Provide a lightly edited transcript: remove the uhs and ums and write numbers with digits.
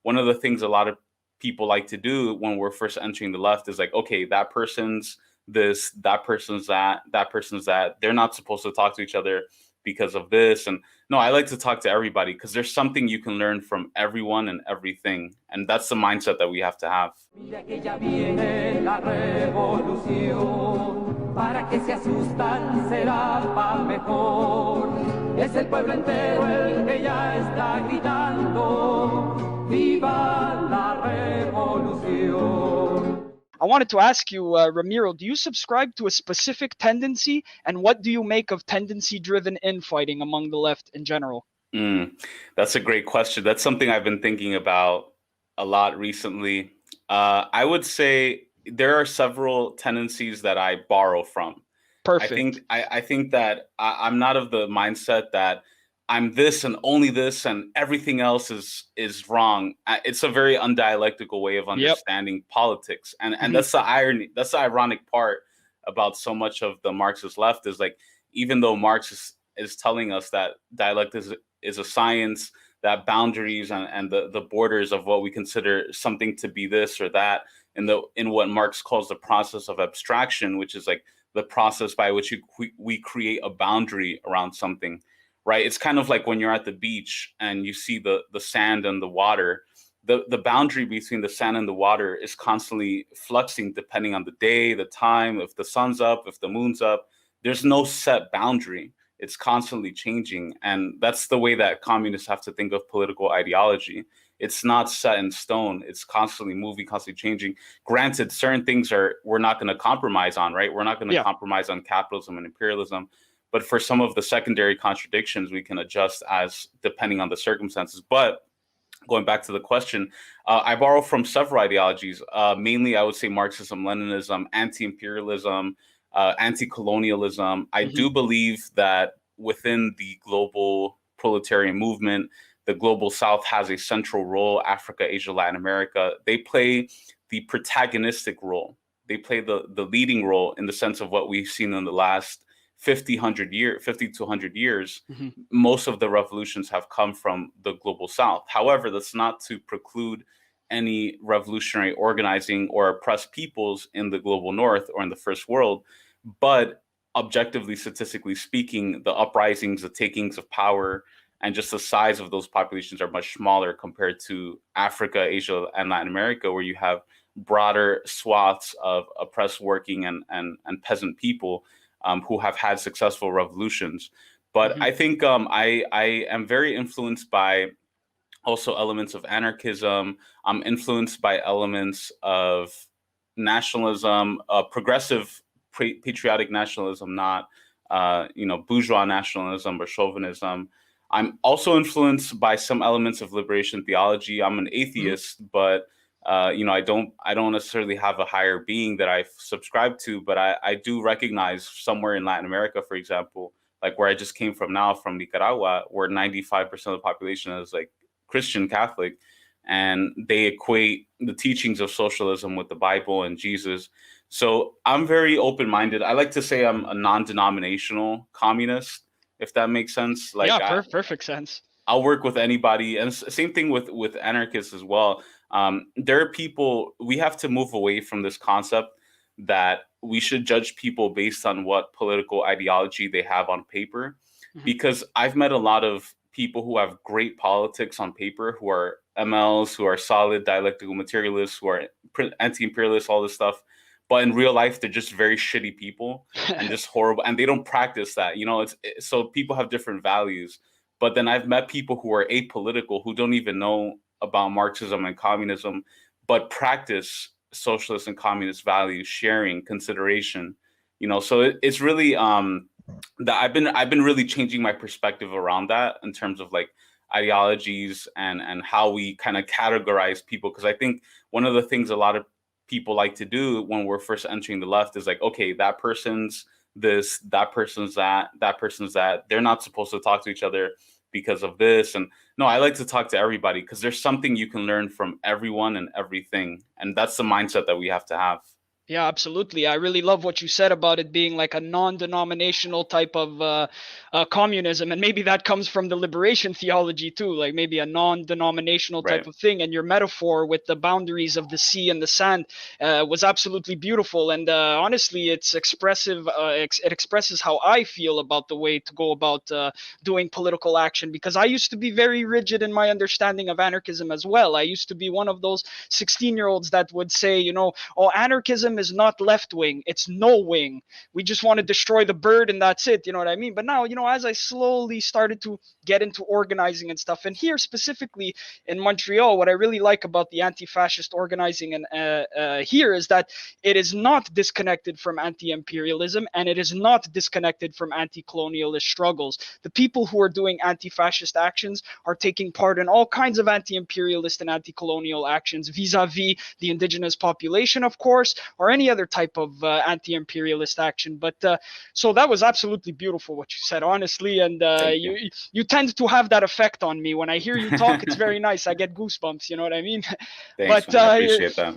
one of the things a lot of people like to do when we're first entering the left is like, okay, that person's this, that person's that, that person's that. They're not supposed to talk to each other because of this. And no, I like to talk to everybody because there's something you can learn from everyone and everything. And that's the mindset that we have to have. Mira que ya viene la revolución, para que se asustan será pa' mejor. Es el pueblo entero el que ya está gritando, ¡viva la revolución! I wanted to ask you, Ramiro, do you subscribe to a specific tendency, and what do you make of tendency-driven infighting among the left in general? That's a great question. That's something I've been thinking about a lot recently. I would say there are several tendencies that I borrow from. Perfect. I think that I'm not of the mindset that I'm this and only this and everything else is wrong. It's a very undialectical way of understanding politics. And that's the irony. That's the ironic part about so much of the Marxist left is like, even though Marx is telling us that dialectic is a science, that boundaries and the borders of what we consider something to be this or that, in what Marx calls the process of abstraction, which is like the process by which we create a boundary around something. Right. It's kind of like when you're at the beach and you see the sand and the water, the boundary between the sand and the water is constantly fluxing depending on the day, the time, if the sun's up, if the moon's up. There's no set boundary. It's constantly changing. And that's the way that communists have to think of political ideology. It's not set in stone. It's constantly moving, constantly changing. Granted, certain things we're not going to compromise on, right? We're not going to compromise on capitalism and imperialism. But for some of the secondary contradictions, we can adjust as depending on the circumstances. But going back to the question, I borrow from several ideologies. Mainly, I would say Marxism-Leninism, anti-imperialism, anti-colonialism. I do believe that within the global proletarian movement, the global South has a central role. Africa, Asia, Latin America, they play the protagonistic role. They play the leading role in the sense of what we've seen in the last 50 to 100 years. Most of the revolutions have come from the global South. However, that's not to preclude any revolutionary organizing or oppressed peoples in the global North or in the first world. But objectively, statistically speaking, the uprisings, the takings of power, and just the size of those populations are much smaller compared to Africa, Asia, and Latin America, where you have broader swaths of oppressed working and peasant people who have had successful revolutions. But I think I am very influenced by also elements of anarchism. I'm influenced by elements of nationalism, progressive patriotic nationalism, not bourgeois nationalism or chauvinism. I'm also influenced by some elements of liberation theology. I'm an atheist, but I don't necessarily have a higher being that I subscribe to, but I do recognize somewhere in Latin America, for example, like where I just came from now, from Nicaragua, where 95% of the population is like Christian Catholic, and they equate the teachings of socialism with the Bible and Jesus. So I'm very open-minded. I like to say I'm a non-denominational communist, if that makes sense. Like, yeah, perfect sense. I'll work with anybody, and same thing with anarchists as well. There are people, we have to move away from this concept that we should judge people based on what political ideology they have on paper, because I've met a lot of people who have great politics on paper, who are MLs, who are solid dialectical materialists, who are anti-imperialists, all this stuff. But in real life, they're just very shitty people and just horrible, and they don't practice that. So people have different values. But then I've met people who are apolitical, who don't even know about Marxism and communism, but practice socialist and communist values, sharing, consideration. So it's really that I've been really changing my perspective around that in terms of like ideologies and how we kind of categorize people. Because I think one of the things a lot of people like to do when we're first entering the left is like, okay, that person's this, that person's that, that person's that. They're not supposed to talk to each other because of this. And no, I like to talk to everybody because there's something you can learn from everyone and everything. And that's the mindset that we have to have. Yeah, absolutely. I really love what you said about it being like a non-denominational type of communism, and maybe that comes from the liberation theology too, like maybe a non-denominational Right. type of thing. And your metaphor with the boundaries of the sea and the sand was absolutely beautiful. And honestly, it's expressive. It expresses how I feel about the way to go about doing political action, because I used to be very rigid in my understanding of anarchism as well. I used to be one of those 16-year-olds that would say, you know, oh, anarchism is not left wing, it's no wing. We just want to destroy the bird and that's it. You know what I mean? But now, you know, as I slowly started to get into organizing and stuff, and here specifically in Montreal, what I really like about the anti-fascist organizing and here is that it is not disconnected from anti-imperialism, and it is not disconnected from anti-colonialist struggles. The people who are doing anti-fascist actions are taking part in all kinds of anti-imperialist and anti-colonial actions vis-a-vis the indigenous population, of course, or any other type of anti-imperialist action. But so that was absolutely beautiful what you said, honestly, and you tend to have that effect on me when I hear you talk. It's very nice. I get goosebumps. You know what I mean? Thanks, But man. I appreciate that.